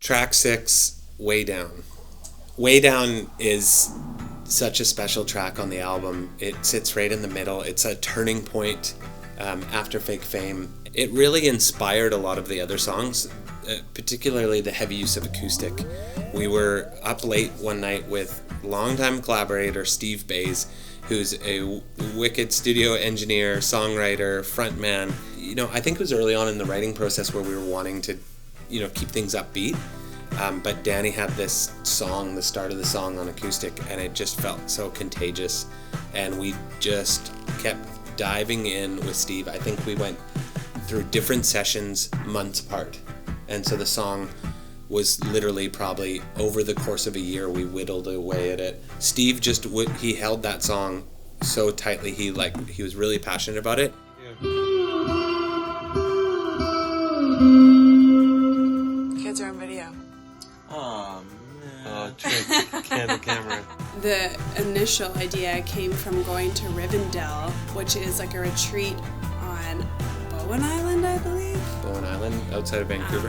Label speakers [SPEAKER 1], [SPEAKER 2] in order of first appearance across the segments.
[SPEAKER 1] Track 6, Way Down. Way Down is such a special track on the album. It sits right in the middle. It's a turning point after Fake Fame. It really inspired a lot of the other songs, particularly the heavy use of acoustic. We were up late one night with longtime collaborator Steve Bays, who's a wicked studio engineer, songwriter, frontman. You know, I think it was early on in the writing process where we were wanting to, you know, keep things upbeat. But Danny had this song, the start of the song on acoustic, and it just felt so contagious. And we just kept diving in with Steve. I think we went through different sessions months apart. And so the song was literally probably over the course of a year, we whittled away at it. Steve just he held that song so tightly. He was really passionate about it.
[SPEAKER 2] Kids are on video.
[SPEAKER 3] Oh, man. Oh, trick. Candid camera.
[SPEAKER 2] The initial idea came from going to Rivendell, which is like a retreat on Bowen Island, I believe.
[SPEAKER 1] Bowen Island, outside of Vancouver.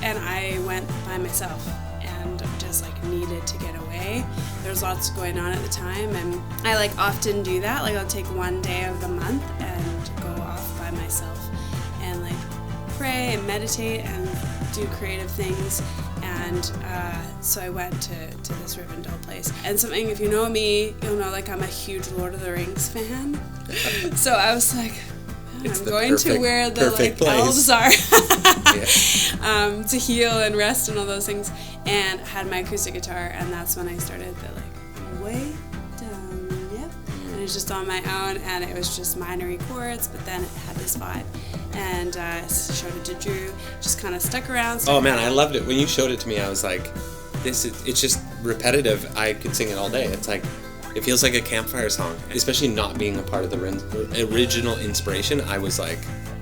[SPEAKER 2] And I went by myself and just like needed to get away. There was lots going on at the time, and I like often do that. Like I'll take one day of the month and go off by myself and like pray and meditate and do creative things. And so I went to this Rivendell place. And something, if you know me, you'll know like I'm a huge Lord of the Rings fan. So I was like, I'm going to where the like elves are to heal and rest and all those things. And I had my acoustic guitar, and that's when I started the like way down, yep. And it was just on my own, and it was just minory chords, but then it had this vibe. And I showed it to Drew, just kind of stuck around.
[SPEAKER 1] Oh man, I loved it. When you showed it to me, I was like, it's just repetitive. I could sing it all day. It's like, it feels like a campfire song. Especially not being a part of the original inspiration, I was like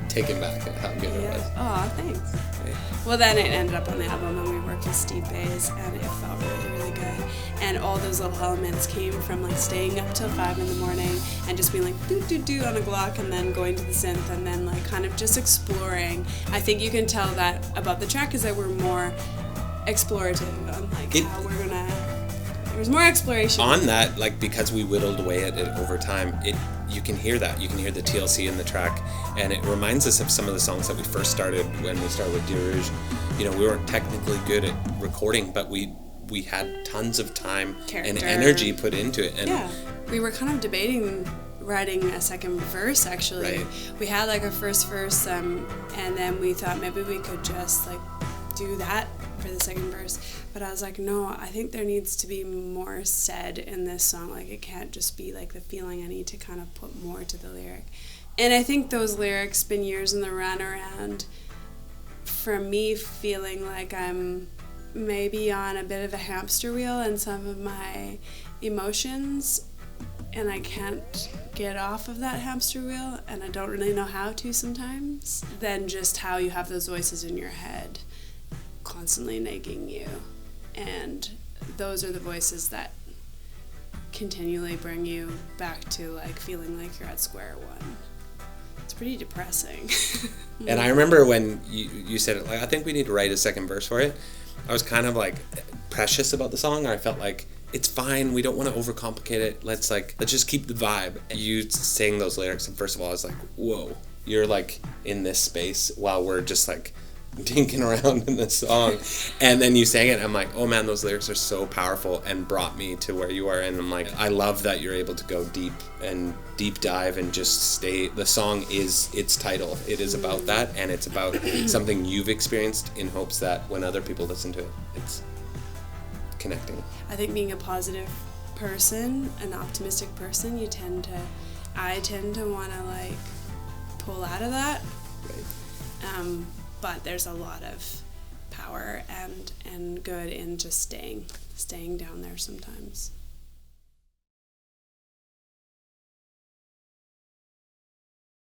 [SPEAKER 1] taken back at how good it was.
[SPEAKER 2] Oh, thanks. Yeah. Well, then it ended up on the album, and we worked with Steve Bays, and it felt really, really good. And all those little elements came from like staying up till 5 in the morning and just being like do on a Glock, and then going to the synth, and then like kind of just exploring. I think you can tell that about the track is that we're more explorative on like how we're gonna. There was more exploration.
[SPEAKER 1] On that, like, because we whittled away at it over time, you can hear that. You can hear the TLC in the track, and it reminds us of some of the songs that we first started when we started with Dear Rouge. You know, we weren't technically good at recording, but we had tons of time and energy put into it. And
[SPEAKER 2] yeah, we were kind of debating writing a second verse, actually.
[SPEAKER 1] Right.
[SPEAKER 2] We had like a first verse, and then we thought maybe we could just like do that for the second verse. But I was like, no, I think there needs to be more said in this song. Like, it can't just be like the feeling. I need to kind of put more to the lyric. And I think those lyrics been years in the run around for me feeling like I'm maybe on a bit of a hamster wheel in some of my emotions, and I can't get off of that hamster wheel, and I don't really know how to sometimes. Then just how you have those voices in your head constantly nagging you. And those are the voices that continually bring you back to like feeling like you're at square one. It's pretty depressing.
[SPEAKER 1] And I remember when you said it, like, I think we need to write a second verse for it. I was kind of like precious about the song. I felt like it's fine. We don't want to overcomplicate it. Let's just keep the vibe. You saying those lyrics, and first of all, I was like, whoa, you're like in this space while we're just like dinking around in the song. And then you sang it, and I'm like, oh man, those lyrics are so powerful and brought me to where you are. And I'm like, I love that you're able to go deep dive and just stay. The song is its title. It is about that, and it's about something you've experienced, in hopes that when other people listen to it, it's connecting.
[SPEAKER 2] I think being a positive person, an optimistic person, I tend to want to like pull out of that.
[SPEAKER 1] Right.
[SPEAKER 2] But there's a lot of power and good in just staying down there sometimes.